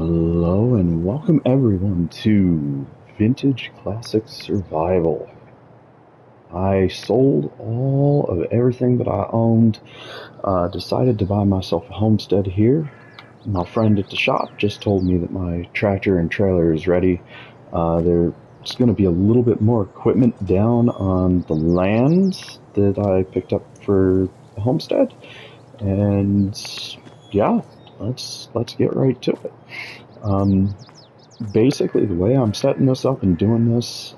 Hello and welcome everyone to Vintage Classic Survival. I sold all of everything that I owned, decided to buy myself a homestead here. My friend at the shop just told me that my tractor and trailer is ready. There's going to be a little bit more equipment down on the lands that I picked up for the homestead, and yeah, let's get right to it. Basically, the way I'm setting this up and doing this,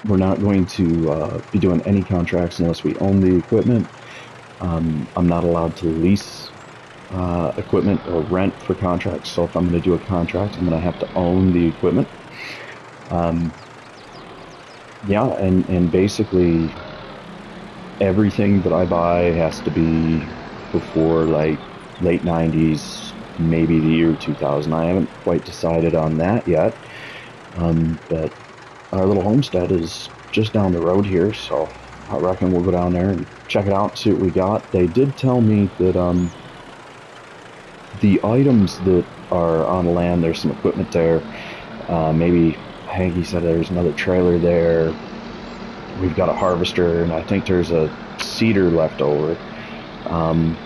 we're not going to be doing any contracts unless we own the equipment. I'm not allowed to lease equipment or rent for contracts, so if I'm going to do a contract, I'm going to have to own the equipment. Yeah, and basically everything that I buy has to be before like late 90s, maybe the year 2000. I haven't quite decided on that yet, but our little homestead is just down the road here, so I reckon we'll go down there and check it out, see what we got. They did tell me that the items that are on land, there's some equipment there. Maybe Hanky said there's another trailer there. We've got a harvester, and I think there's a seeder left over.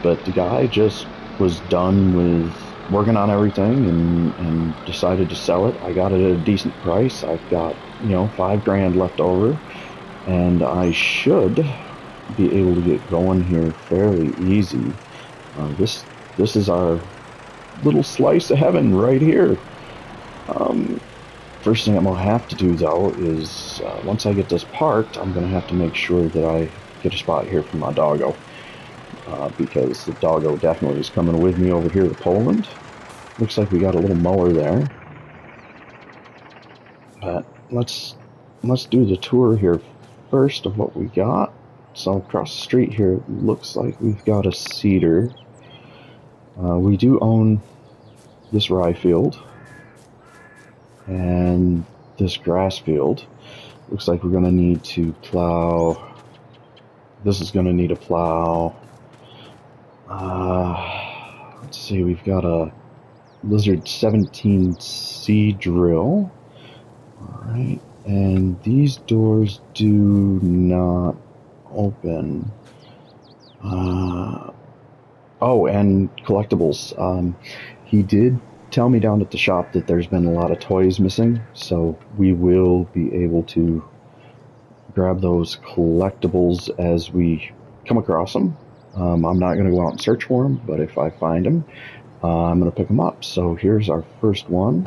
But the guy just was done with working on everything and decided to sell it. I got it at a decent price. I've got, $5 grand left over, and I should be able to get going here fairly easy. This is our little slice of heaven right here. First thing I'm going to have to do, though, is once I get this parked, I'm going to have to make sure that I get a spot here for my doggo. Because the doggo definitely is coming with me over here to Poland. Looks like we got a little mower there. But let's do the tour here first of what we got. So across the street here, it looks like we've got a seeder. We do own this rye field and this grass field. Looks like we're going to need to plow. This is going to need a plow. Let's see, we've got a Lizard 17C drill. Alright, and these doors do not open. Oh, and collectibles. He did tell me down at the shop that there's been a lot of toys missing, so we will be able to grab those collectibles as we come across them. I'm not going to go out and search for them, but if I find them, I'm going to pick them up. So here's our first one.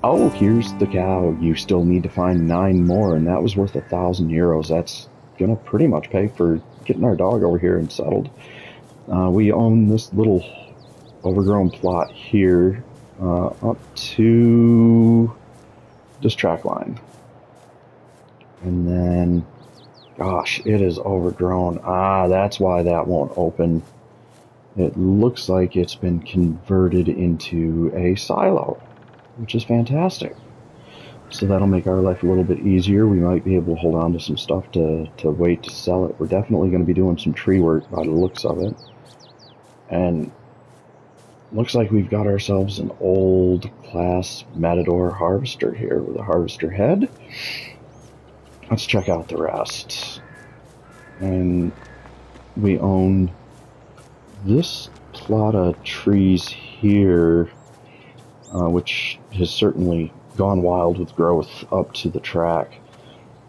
Oh, here's the cow. You still need to find 9 more, and that was worth 1,000 euros. That's going to pretty much pay for getting our dog over here and settled. We own this little overgrown plot here up to this track line. And then, gosh, it is overgrown. That's why that won't open. It looks like it's been converted into a silo, which is fantastic. So that'll make our life a little bit easier. We might be able to hold on to some stuff to wait to sell it. We're definitely going to be doing some tree work by the looks of it. And looks like we've got ourselves an old class Matador harvester here with a harvester head. Let's check out the rest. And we own this plot of trees here, which has certainly gone wild with growth up to the track.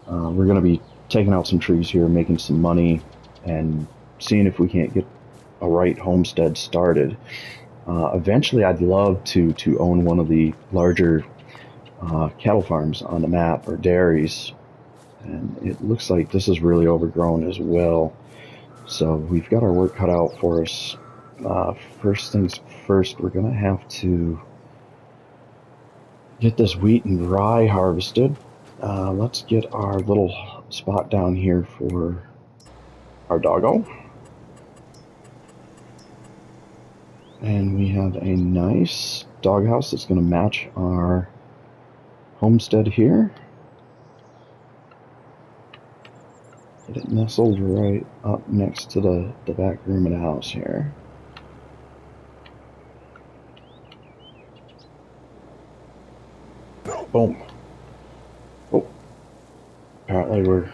We're going to be taking out some trees here, making some money, and seeing if we can't get a right homestead started. Eventually, I'd love to own one of the larger cattle farms on the map, or dairies. And it looks like this is really overgrown as well. So we've got our work cut out for us. First things first, we're going to have to get this wheat and rye harvested. Let's get our little spot down here for our doggo. And we have a nice doghouse that's going to match our homestead here. Get it nestled right up next to the back room of the house here. Boom. Oh, apparently we're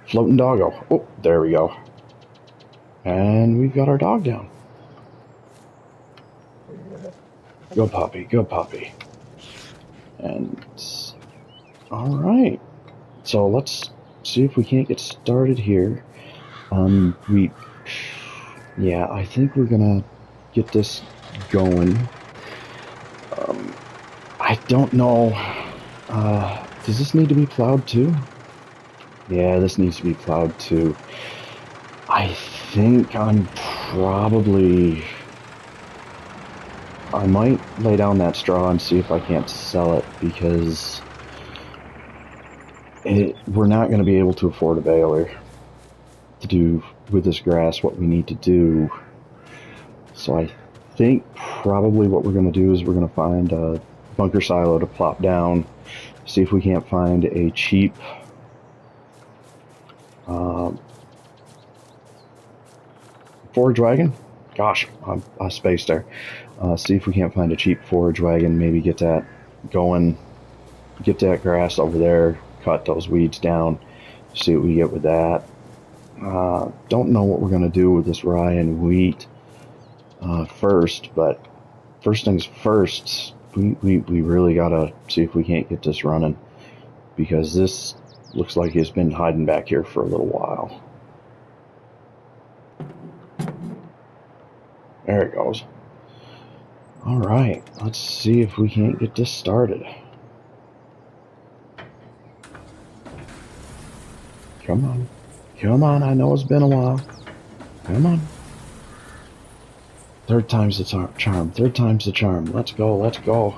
floating doggo. Oh, there we go. And we've got our dog down. Go puppy, go puppy. And alright. So let's see if we can't get started here. Yeah, I think we're gonna get this going. I don't know. Does this need to be plowed too? Yeah, this needs to be plowed too. I think I might lay down that straw and see if I can't sell it, because we're not going to be able to afford a baler to do with this grass what we need to do. So I think probably what we're going to do is we're going to find a bunker silo to plop down, see if we can't find a cheap forage wagon. Gosh, I spaced there. See if we can't find a cheap forage wagon, maybe get that going, get that grass over there, cut those weeds down, see what we get with that. Don't know what we're going to do with this rye and wheat first, but first things first, we really got to see if we can't get this running, because this looks like it's been hiding back here for a little while. There it goes. Alright, let's see if we can't get this started. Come on. Come on, I know it's been a while. Come on. Third time's the charm. Third time's the charm. Let's go, let's go.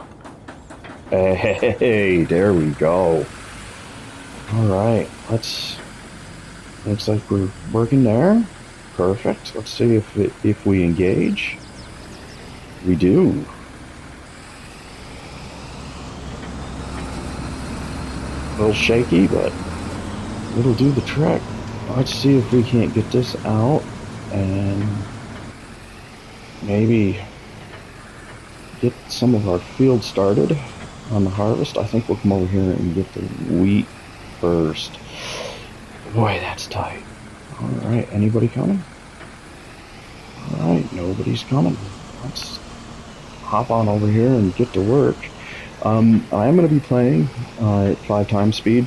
Hey, there we go. Alright, looks like we're working there. Perfect. Let's see if we engage. We do. A little shaky, but it'll do the trick. Let's see if we can't get this out and maybe get some of our field started on the harvest. I think we'll come over here and get the wheat first. Boy, that's tight. Alright, anybody coming? Alright, nobody's coming. Let's hop on over here and get to work. I am going to be playing at 5 times speed.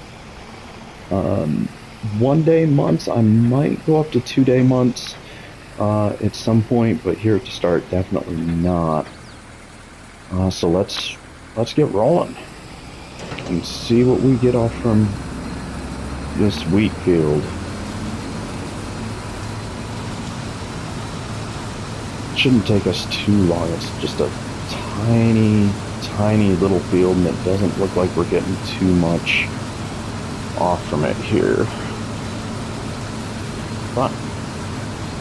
1 day months, I might go up to 2 day months at some point, but here at the start, definitely not. So let's get rolling and see what we get off from this wheat field. Shouldn't take us too long. It's just a tiny little field, and it doesn't look like we're getting too much off from it here. But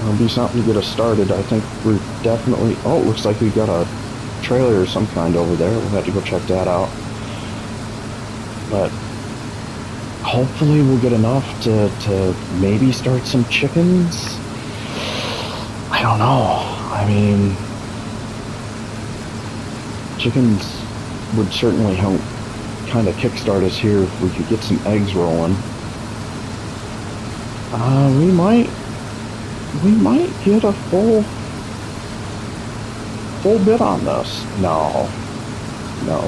it'll be something to get us started. I think we're definitely... Oh, it looks like we got a trailer or some kind over there. We'll have to go check that out. But hopefully we'll get enough to maybe start some chickens. I don't know. I mean, chickens would certainly help kind of kickstart us here if we could get some eggs rolling. We might get a full bit on this. No,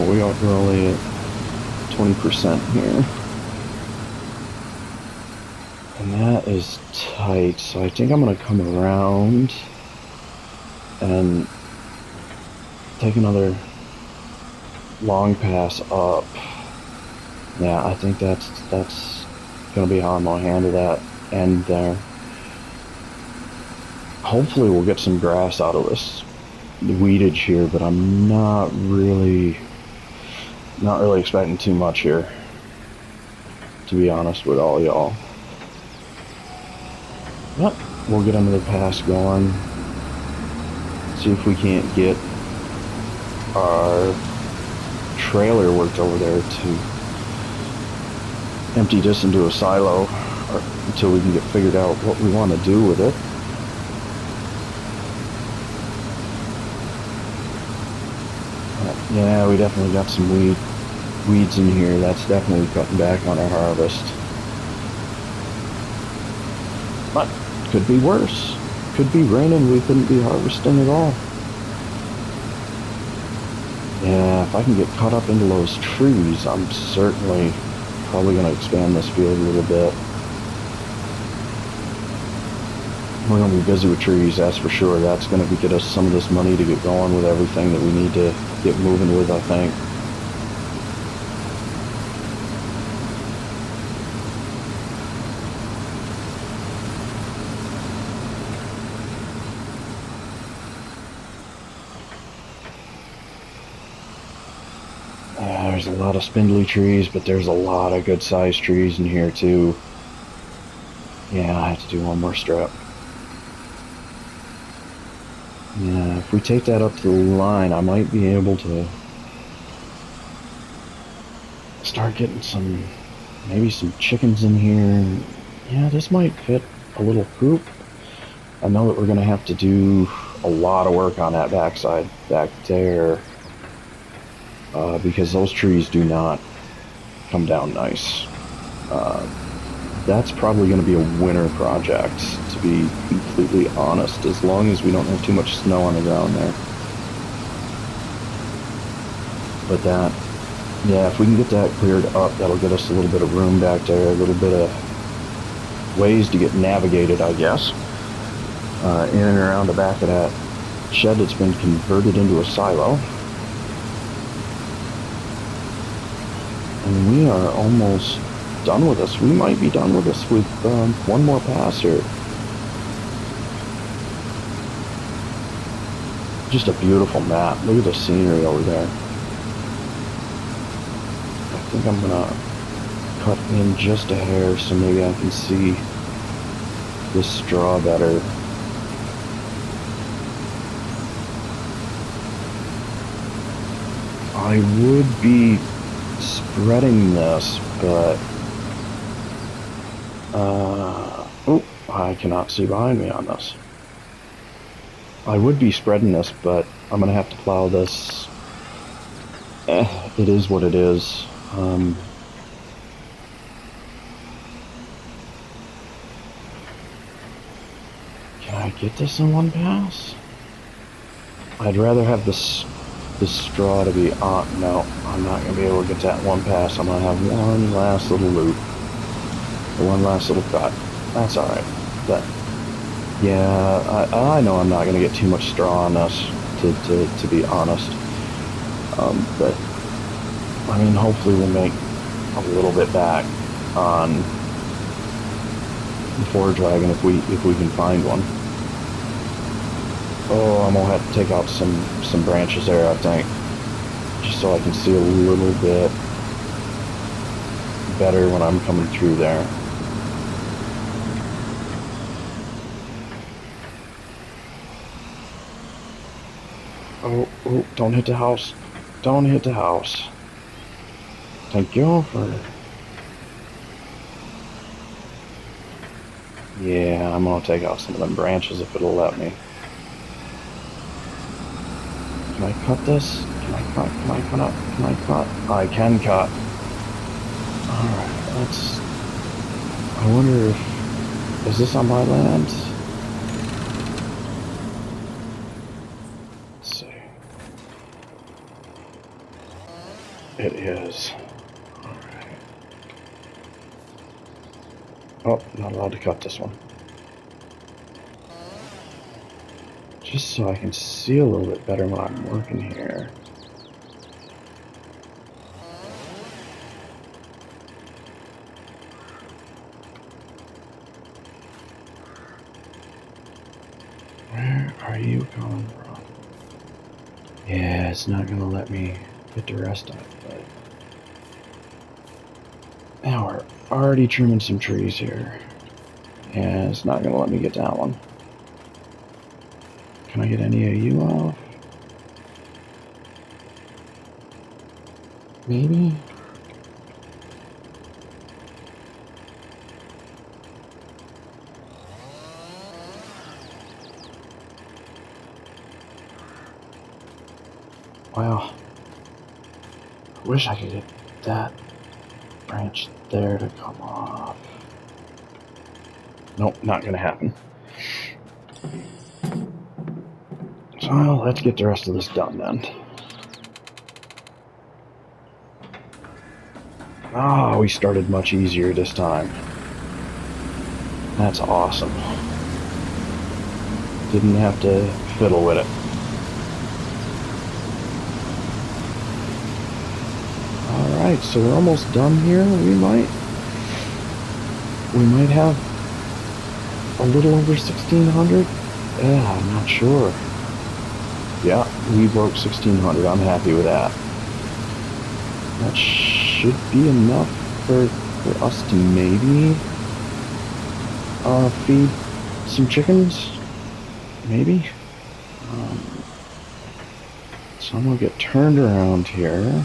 we're only at 20% here. And that is tight, so I think I'm going to come around and take another long pass up. Yeah, I think that's going to be how I'm going to handle that end there. Hopefully we'll get some grass out of this weedage here, but I'm not really expecting too much here, to be honest with all y'all. But we'll get another pass going. See if we can't get our trailer worked over there to empty this into a silo, or until we can get figured out what we want to do with it. Yeah, we definitely got some weed weeds in here, that's definitely cutting back on our harvest. But could be worse. Could be raining, we couldn't be harvesting at all. Yeah, if I can get caught up into those trees, I'm certainly probably going to expand this field a little bit. We're going to be busy with trees, that's for sure. That's going to get us some of this money to get going with everything that we need to get moving with, I think. There's a lot of spindly trees, but there's a lot of good sized trees in here too. Yeah, I have to do one more strip. Yeah, if we take that up to the line, I might be able to start getting some, maybe some chickens in here. Yeah, this might fit a little coop. I know that we're going to have to do a lot of work on that backside back there. Because those trees do not come down nice. That's probably going to be a winter project, to be completely honest, as long as we don't have too much snow on the ground there. But that, yeah, if we can get that cleared up, that'll get us a little bit of room back there, a little bit of ways to get navigated, I guess, in and around the back of that shed that's been converted into a silo. And we are almost done with this. We might be done with this with one more pass here. Just a beautiful map. Look at the scenery over there. I think I'm gonna cut in just a hair so maybe I can see this straw better. I would be spreading this, but oh, I cannot see behind me on this. I would be spreading this, but I'm gonna have to plow this. It is what it is. Can I get this in one pass? I'd rather have this straw to be on. No, I'm not going to be able to get that one pass. I'm going to have one last little loop. One last little cut. That's alright. But, yeah, I know I'm not going to get too much straw on this, to be honest. But, I mean, hopefully we'll make a little bit back on the forage wagon if we can find one. Oh, I'm gonna have to take out some branches there, I think, just so I can see a little bit better when I'm coming through there. Oh, don't hit the house. Don't hit the house. Thank you for... Yeah, I'm gonna take out some of them branches if it'll let me. Can I cut this? Can I cut? Can I cut up? Can I cut? I can cut. Alright, let's... I wonder if... Is this on my land? Let's see. It is. Alright. Oh, not allowed to cut this one. Just so I can see a little bit better when I'm working here. Where are you coming from? Yeah, it's not gonna let me get the rest of it, but... Now we're already trimming some trees here. Yeah, it's not gonna let me get that one. Can I get any of you off? Maybe? Wow. I wish I could get that branch there to come off. Nope, not gonna happen. So let's get the rest of this done then. Ah, we started much easier this time. That's awesome. Didn't have to fiddle with it. Alright, so we're almost done here. We might have a little over 1,600. Yeah, I'm not sure. Yeah, we broke 1,600. I'm happy with that. That should be enough for us to maybe feed some chickens. Maybe. So I'm gonna get turned around here.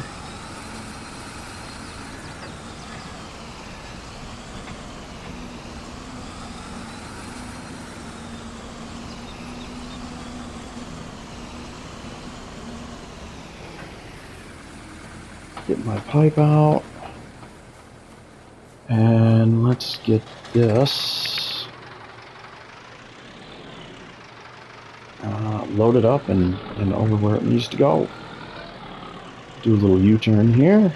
Get my pipe out. And let's get this loaded up and over where it needs to go. Do a little U-turn here.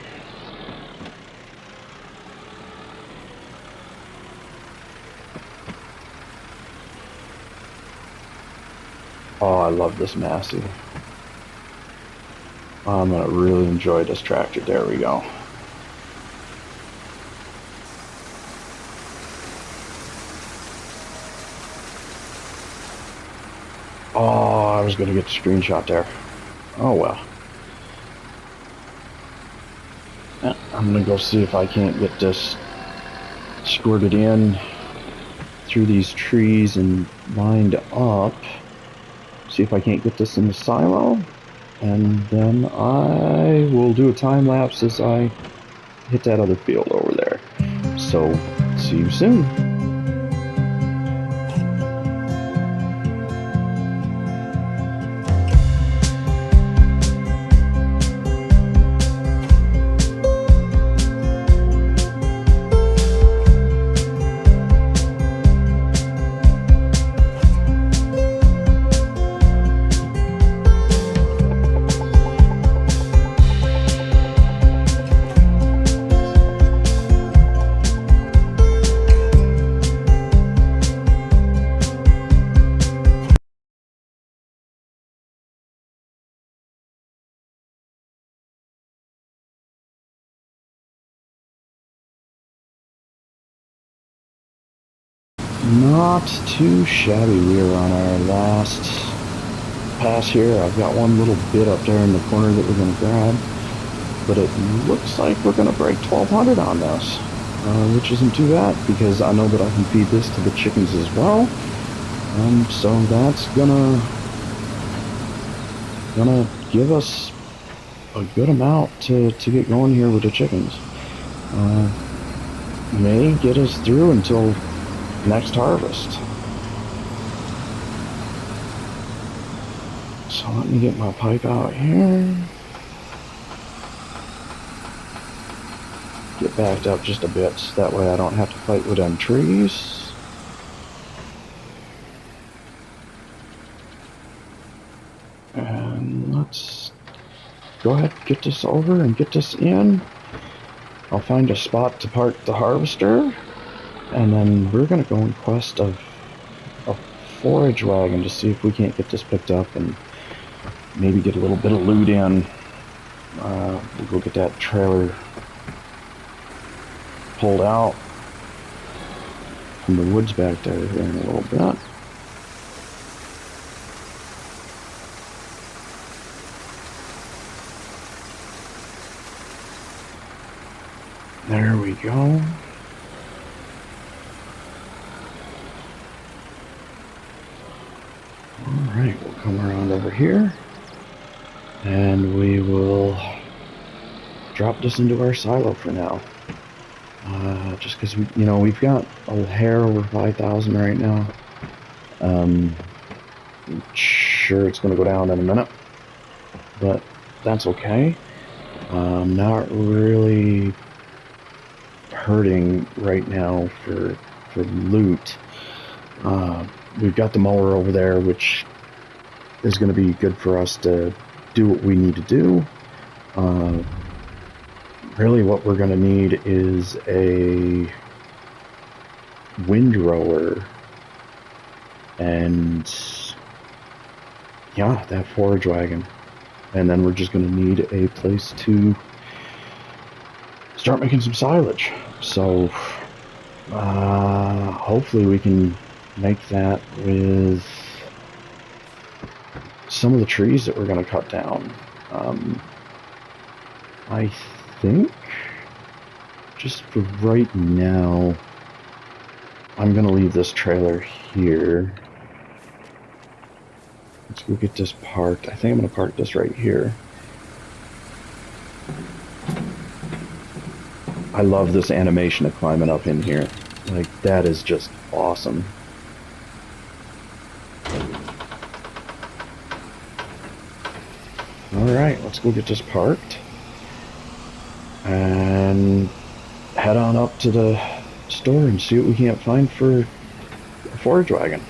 Oh, I love this Massey. I'm gonna really enjoy this tractor. There we go. Oh, I was gonna get the screenshot there. Oh well. I'm gonna go see if I can't get this squirted in through these trees and lined up. See if I can't get this in the silo. And then I will do a time lapse as I hit that other field over there. So, see you soon. Not too shabby. We are on our last pass here. I've got one little bit up there in the corner that we're going to grab, but it looks like we're going to break 1,200 on this, which isn't too bad because I know that I can feed this to the chickens as well. So that's gonna give us a good amount to get going here with the chickens. May get us through until next harvest. So let me get my pipe out here. Get backed up just a bit so that way I don't have to fight with them trees. And let's go ahead and get this over and get this in. I'll find a spot to park the harvester. And then we're going to go in quest of a forage wagon to see if we can't get this picked up and maybe get a little bit of loot in. We'll go get that trailer pulled out from the woods back there here in a little bit. There we go. Alright, we'll come around over here and we will drop this into our silo for now. Just because we've got a hair over 5,000 right now. I'm sure it's going to go down in a minute, but that's okay. Not really hurting right now for loot. We've got the mower over there, which is going to be good for us to do what we need to do. Really what we're going to need is a windrower and yeah, that forage wagon. And then we're just going to need a place to start making some silage. So hopefully we can make that with some of the trees that we're going to cut down. I think just for right now I'm going to leave this trailer here. Let's go get this parked. I think I'm going to park this right here. I love this animation of climbing up in here. Like, that is just awesome. Alright, let's go get this parked. And head on up to the store and see what we can't find for a forage wagon.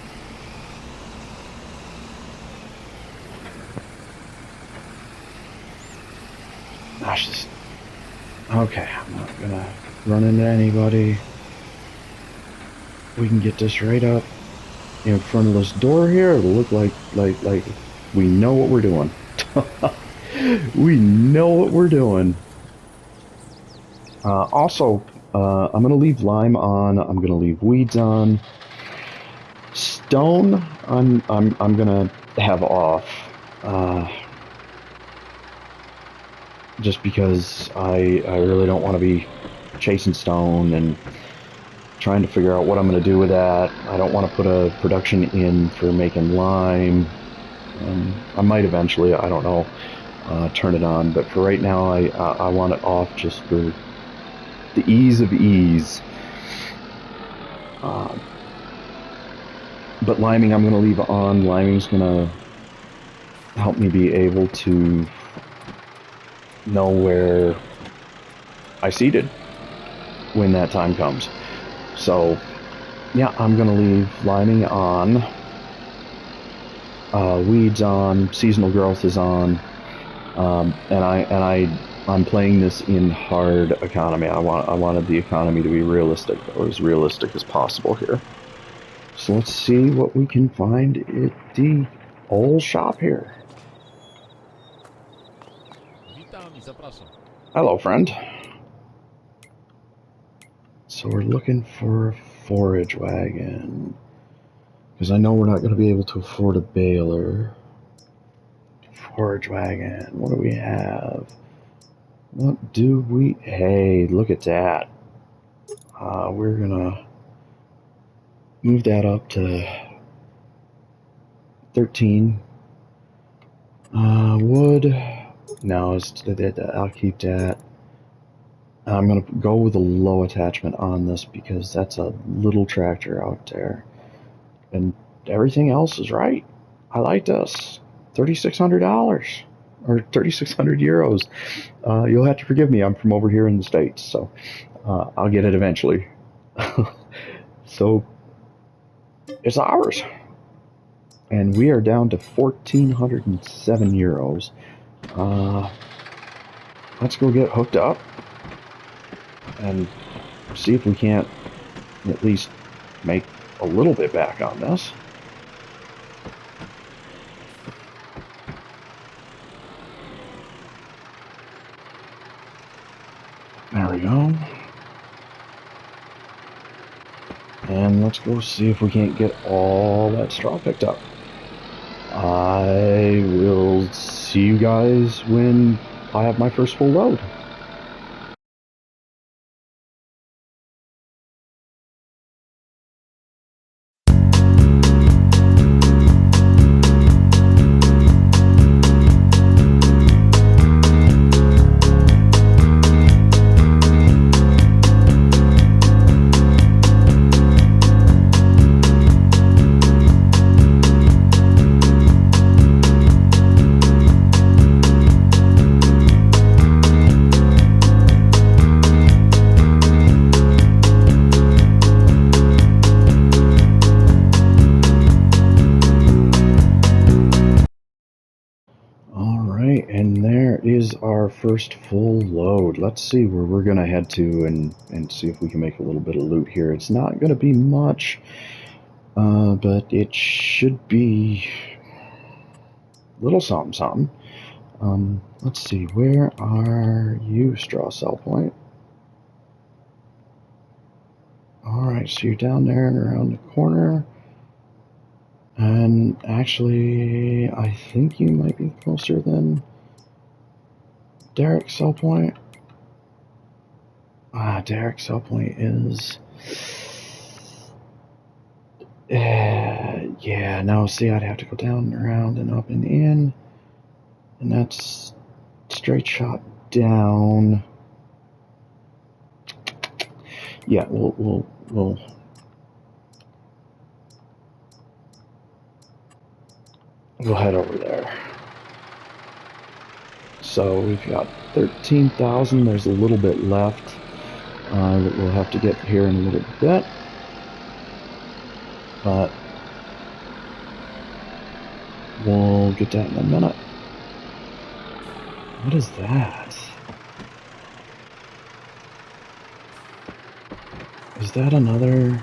Gosh, this... Okay, I'm not gonna run into anybody. We can get this right up in front of this door here. It'll look like we know what we're doing. We know what we're doing. Also, I'm gonna leave lime on. I'm gonna leave weeds on. Stone, I'm gonna have off. Just because I really don't want to be chasing stone and trying to figure out what I'm going to do with that. I don't want to put a production in for making lime. I might eventually, I don't know, turn it on. But for right now, I want it off just for the ease of ease. But liming I'm going to leave on. Liming's going to help me be able to know where I seeded when that time comes. So yeah, I'm gonna leave liming on, weeds on, seasonal growth is on, and I'm playing this in hard economy. I wanted the economy to be realistic, or as realistic as possible here. So let's see what we can find at the old shop here. Hello, friend. So we're looking for a forage wagon, because I know we're not going to be able to afford a baler. Forage wagon. What do we have? What do we... Hey, look at that. We're going to move that up to 13. Wood... No, I'll keep that. I'm going to go with a low attachment on this because that's a little tractor out there. And everything else is right. I like this. $3,600 or 3,600 euros. You'll have to forgive me. I'm from over here in the States, so I'll get it eventually. So it's ours. And we are down to 1,407 euros. Let's go get hooked up and see if we can't at least make a little bit back on this. There we go. And let's go see if we can't get all that straw picked up. I will see you guys when I have my first full load. Alright, and there is our first full load. Let's see where we're going to head to and see if we can make a little bit of loot here. It's not going to be much, but it should be a little something, something. Let's see, where are you, Straw Cell Point? Alright, so you're down there and around the corner. And actually, I think you might be closer than Derek Cell Point. Derek Cell Point is... yeah, no, see, I'd have to go down and around and up and in. And that's straight shot down. Yeah, we'll head over there. So we've got 13,000. There's a little bit left that we'll have to get here in a little bit. But we'll get that in a minute. What is that? Is that another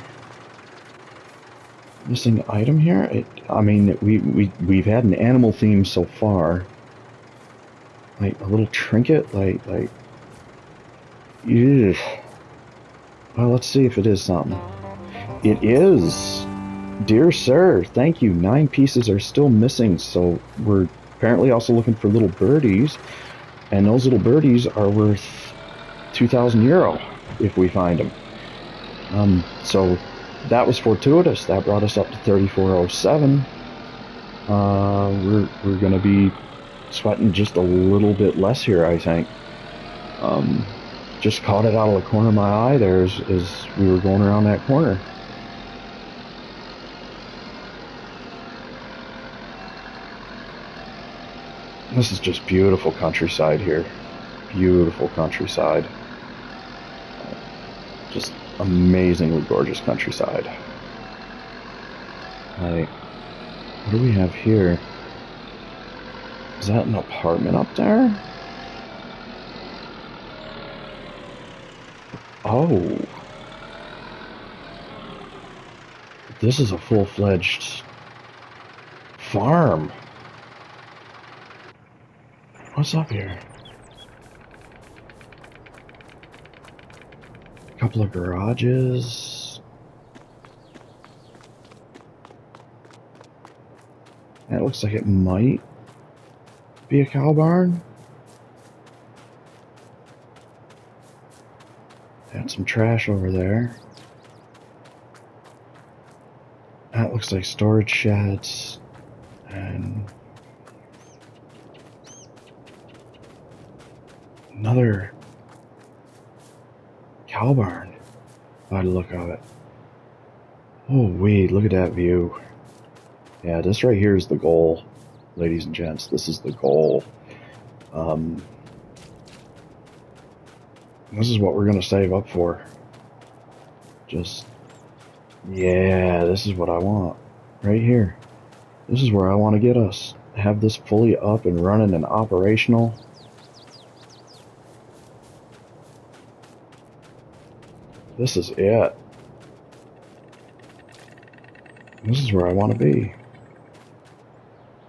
missing item here? I mean, we've had an animal theme so far. Like a little trinket, like, ew. Well, let's see if it is something. It is. Dear sir, thank you. 9 pieces are still missing, so we're apparently also looking for little birdies, and those little birdies are worth 2,000 euro if we find them. So that was fortuitous. That brought us up to 3407. We're going to be sweating just a little bit less here, I think. Just caught it out of the corner of my eye there as we were going around that corner. This is just beautiful countryside here. Beautiful countryside. Just amazingly gorgeous countryside. Like, what do we have here? Is that an apartment up there? Oh. This is a full-fledged farm. What's up here? A couple of garages. That looks like it might be a cow barn. Got some trash over there. That looks like storage sheds and another cow barn by the look of it. Oh wait, look at that view. Yeah, this right here is the goal, ladies and gents. This is the goal. This is what we're going to save up for. Just, yeah, this is what I want. Right here. This is where I want to get us. Have this fully up and running and operational. This is it. This is where I want to be.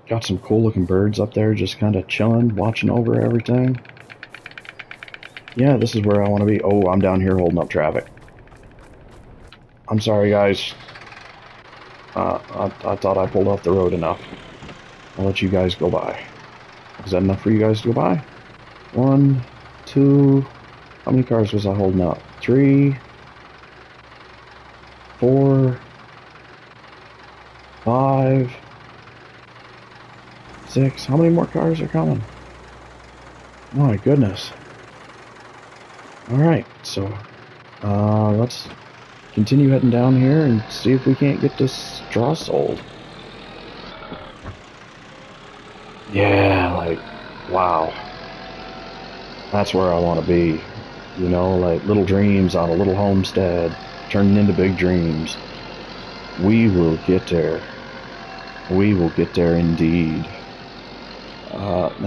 Got some cool looking birds up there just kind of chilling, watching over everything. Yeah, this is where I want to be. Oh, I'm down here holding up traffic. I'm sorry, guys. I thought I pulled off the road enough. I'll let you guys go by. Is that enough for you guys to go by? 1, 2... How many cars was I holding up? 3... 4... 5... 6... How many more cars are coming? My goodness. Alright, so let's continue heading down here and see if we can't get this straw sold. Yeah, like, wow. That's where I want to be. You know, like little dreams on a little homestead turning into big dreams. We will get there. We will get there indeed.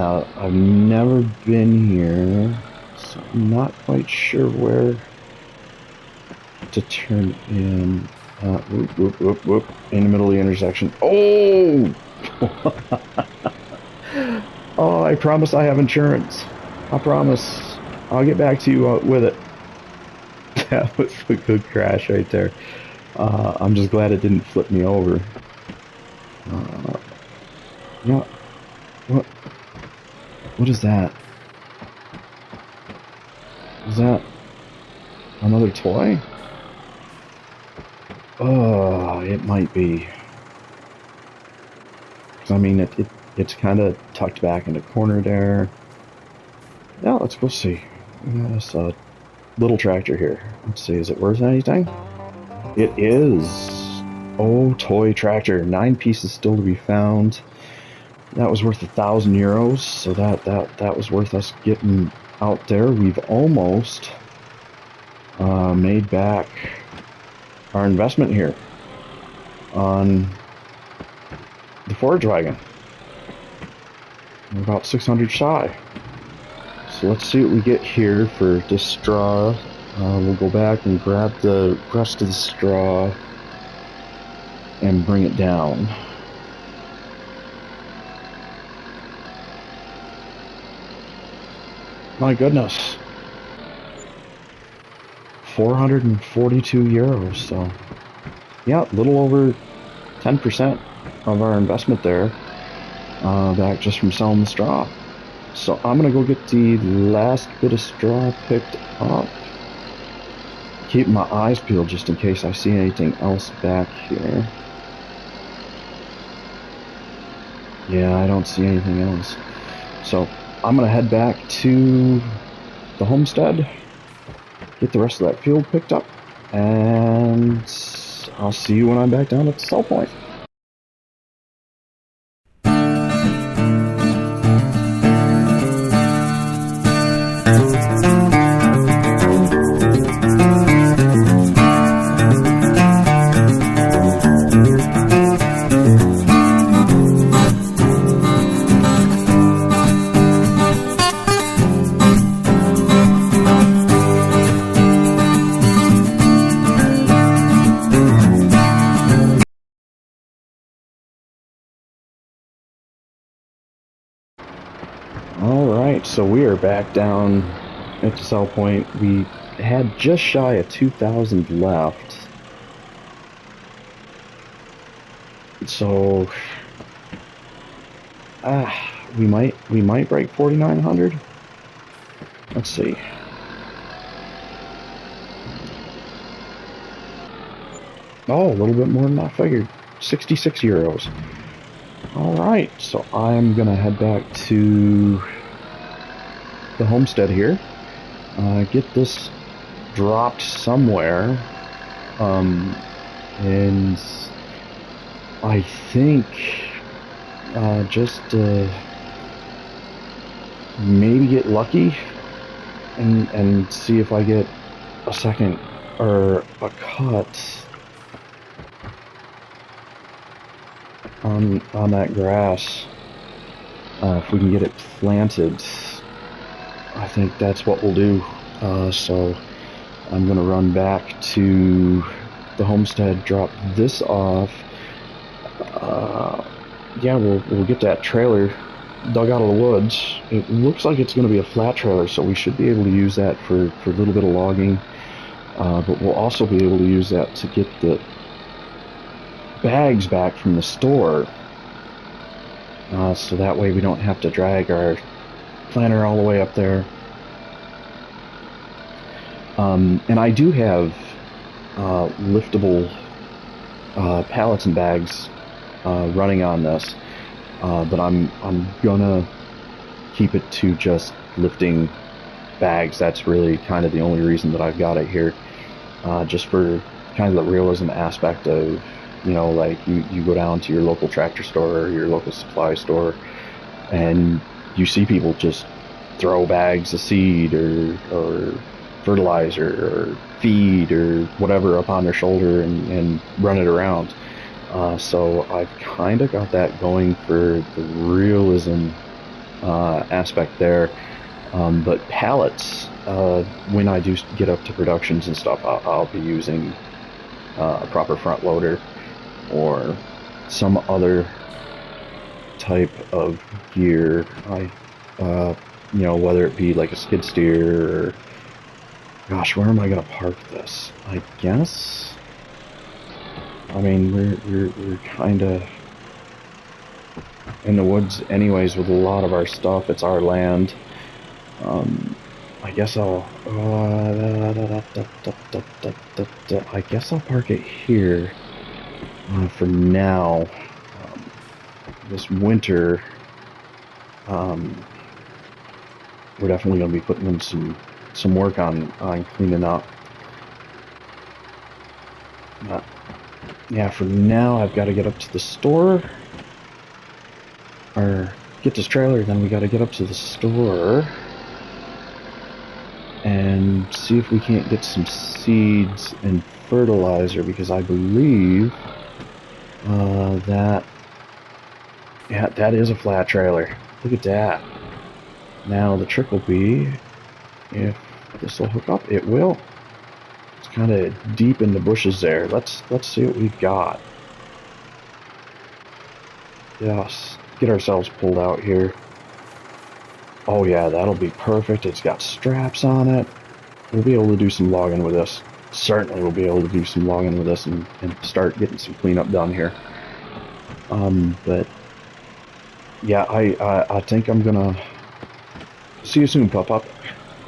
Now, I've never been here, so I'm not quite sure where to turn in. Whoop, whoop, whoop, whoop, in the middle of the intersection. Oh! Oh, I promise I have insurance. I promise. I'll get back to you with it. That was a good crash right there. I'm just glad it didn't flip me over. Yeah. What is that? Is that another toy? Oh, it might be. 'Cause, I mean, it's kind of tucked back in the corner there. Yeah, let's go see. We got this little tractor here. Let's see, is it worth anything? It is. Oh, toy tractor. 9 pieces still to be found. That was worth €1,000, so that was worth us getting out there. We've almost made back our investment here on the forage wagon. We're about 600 shy. So let's see what we get here for this straw. We'll go back and grab the rest of the straw and bring it down. My goodness. €442, so yeah, a little over 10% of our investment there, back just from selling the straw. So I'm gonna go get the last bit of straw picked up. Keep my eyes peeled just in case I see anything else back here. Yeah, I don't see anything else. So I'm gonna head back to the homestead, get the rest of that field picked up, and I'll see you when I'm back down at the sell point. Alright, so we are back down at the sell point. We had just shy of 2,000 left. So we might break 4,900. Let's see. Oh, a little bit more than I figured. €66. Alright, so I'm gonna head back to the homestead here, get this dropped somewhere, and I think just maybe get lucky and see if I get a second or a cut on that grass. If we can get it planted, I think that's what we'll do. So I'm gonna run back to the homestead, drop this off. Yeah, we'll get that trailer dug out of the woods. It looks like it's gonna be a flat trailer, so we should be able to use that for a little bit of logging. But we'll also be able to use that to get the bags back from the store, so that way we don't have to drag our planter all the way up there. And I do have liftable pallets and bags running on this, but I'm gonna keep it to just lifting bags. That's really kind of the only reason that I've got it here, just for kind of the realism aspect of, you know, like you go down to your local tractor store or your local supply store and you see people just throw bags of seed or fertilizer or feed or whatever up on their shoulder and run it around. So I've kind of got that going for the realism aspect there. But pallets, when I do get up to productions and stuff, I'll be using a proper front loader or some other type of gear. You know, whether it be like a skid steer or, gosh, where am I gonna park this? I guess. I mean, we're kind of in the woods, anyways, with a lot of our stuff. It's our land. I guess I'll. I guess I'll park it here for now. This winter, we're definitely going to be putting in some work on cleaning up. But yeah, for now, I've got to get up to the store, or get this trailer. Then we got to get up to the store and see if we can't get some seeds and fertilizer, because I believe that is a flat trailer. Look at that. Now the trick will be if this will hook up. It will. It's kind of deep in the bushes there. Let's see what we've got. Yes, get ourselves pulled out here. Oh yeah, that'll be perfect. It's got straps on it. We'll be able to do some logging with this. Certainly we'll be able to do some logging with this and start getting some cleanup done here. But yeah, I think I'm gonna see you soon, Pup.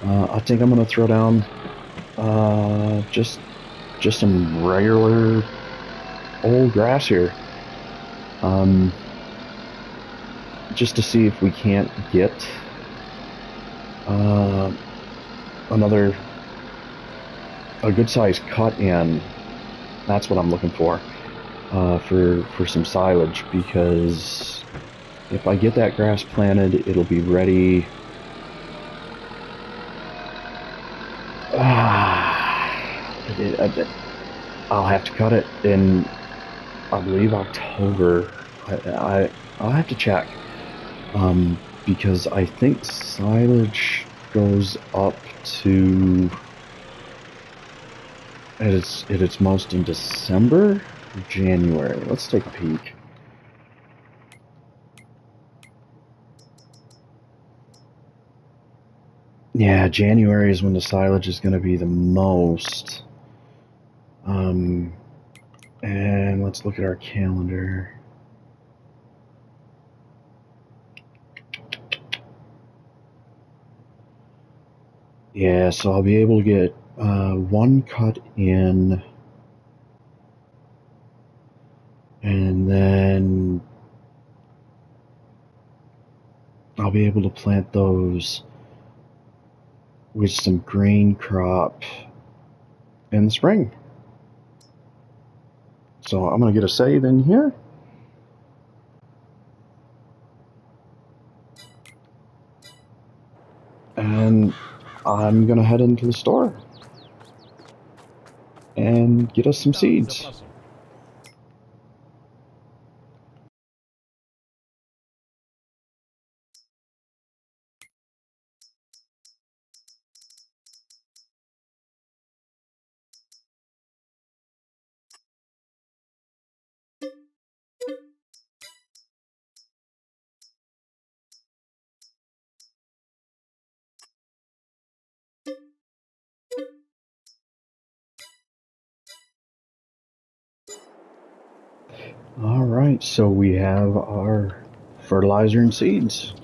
I think I'm gonna throw down just some regular old grass here. Just to see if we can't get a good size cut in. That's what I'm looking for some silage, because if I get that grass planted, it'll be ready. I'll have to cut it in, I believe, October. I'll have to check, because I think silage goes up to at its most in December or January. Let's take a peek. Yeah, January is when the silage is going to be the most. And let's look at our calendar. Yeah, so I'll be able to get one cut in, and then I'll be able to plant those with some grain crop in the spring. So I'm going to get a save in here. And I'm going to head into the store and get us some seeds. Alright, so we have our fertilizer and seeds.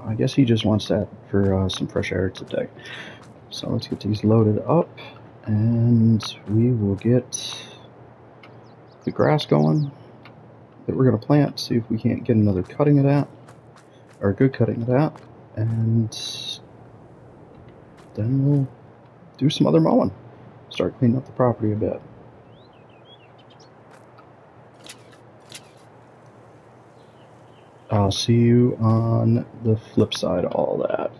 I guess he just wants that for some fresh air today. So let's get these loaded up, and we will get the grass going that we're going to plant, see if we can't get another cutting of that, or a good cutting of that, and then we'll do some other mowing, start cleaning up the property a bit. I'll see you on the flip side of all that.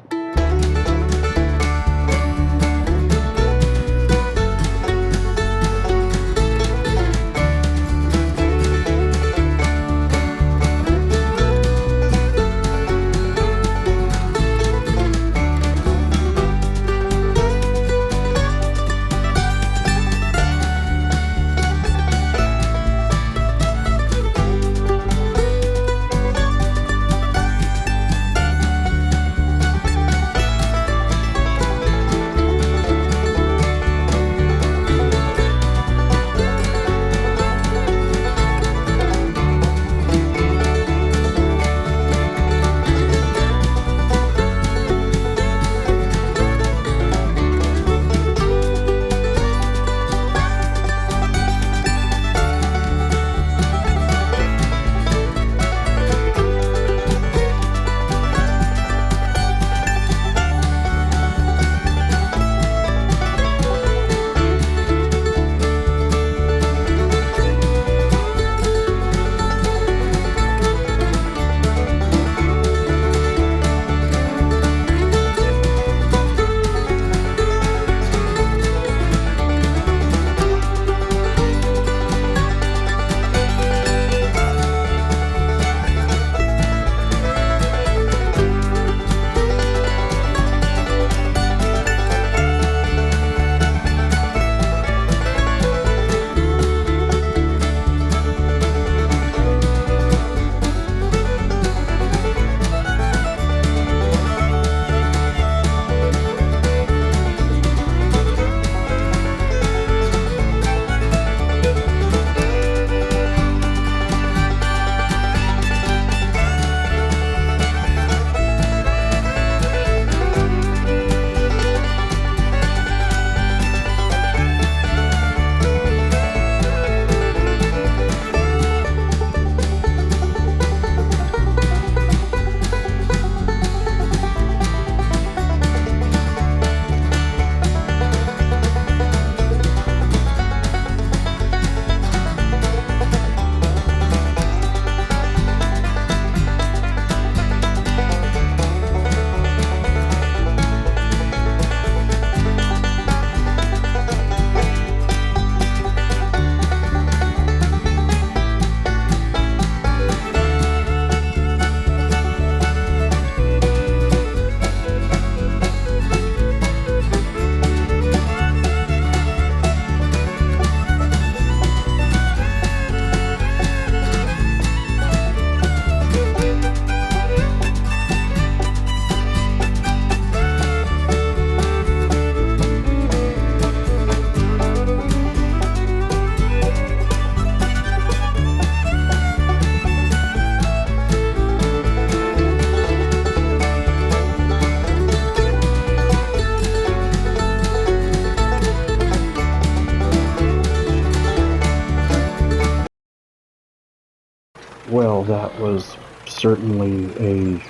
Well, that was certainly a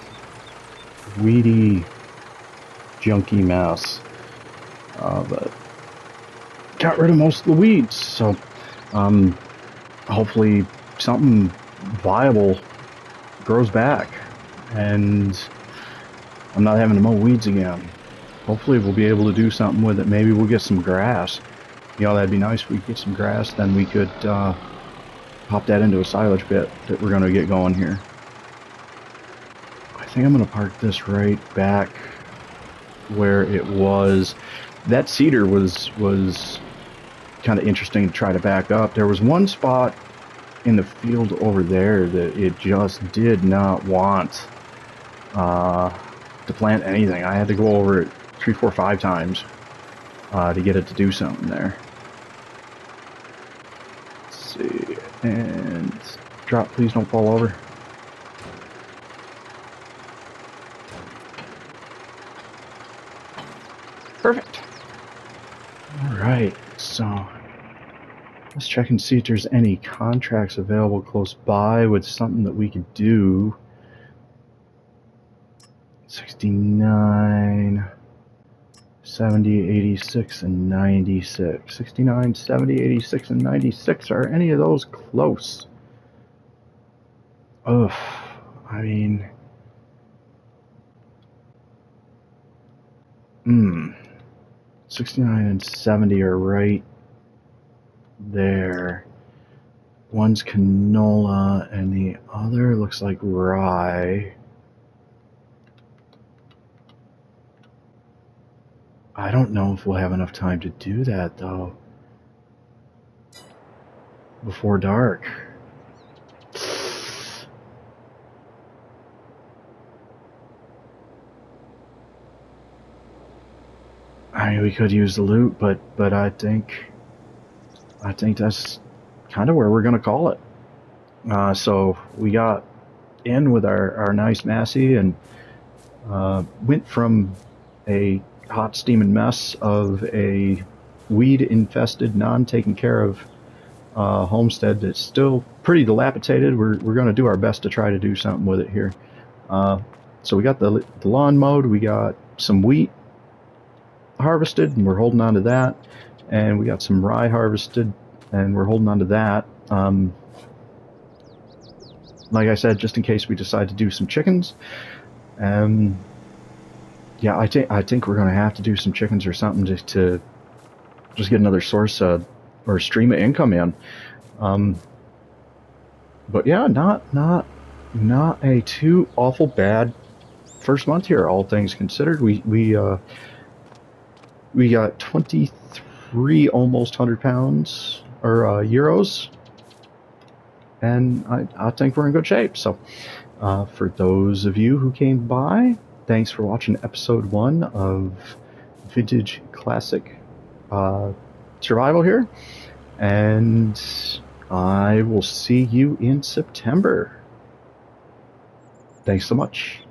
weedy, junky mess. But got rid of most of the weeds, so hopefully something viable grows back, and I'm not having to mow weeds again. Hopefully we'll be able to do something with it. Maybe we'll get some grass. You know, that'd be nice if we could get some grass, then we could pop that into a silage pit that we're going to get going here. I think I'm going to park this right back where it was. That cedar was kind of interesting to try to back up. There was one spot in the field over there that it just did not want to plant anything. I had to go over it 3, 4, 5 times to get it to do something there. Let's see, and drop, please don't fall over. Perfect. All right, so let's check and see if there's any contracts available close by with something that we could do. 69, 70, 86, and 96. 69, 70, 86, and 96. Are any of those close? Ugh, I mean... 69 and 70 are right there. One's canola, and the other looks like rye. I don't know if we'll have enough time to do that, though, before dark. I mean, we could use the loot, but I think that's kind of where we're gonna call it. So we got in with our nice Massey and went from a hot steaming mess of a weed-infested, non-taken care of homestead that's still pretty dilapidated. We're going to do our best to try to do something with it here. So we got the lawn mowed, we got some wheat harvested, and we're holding on to that, and we got some rye harvested, and we're holding on to that. Like I said, just in case we decide to do some chickens. Yeah, I think we're going to have to do some chickens or something to just get another source or stream of income in. But yeah, not a too awful bad first month here, all things considered. We got 23 almost 100 pounds or euros, and I think we're in good shape. So for those of you who came by, thanks for watching episode 1 of Vintage Classic Survival here, and I will see you in September. Thanks so much.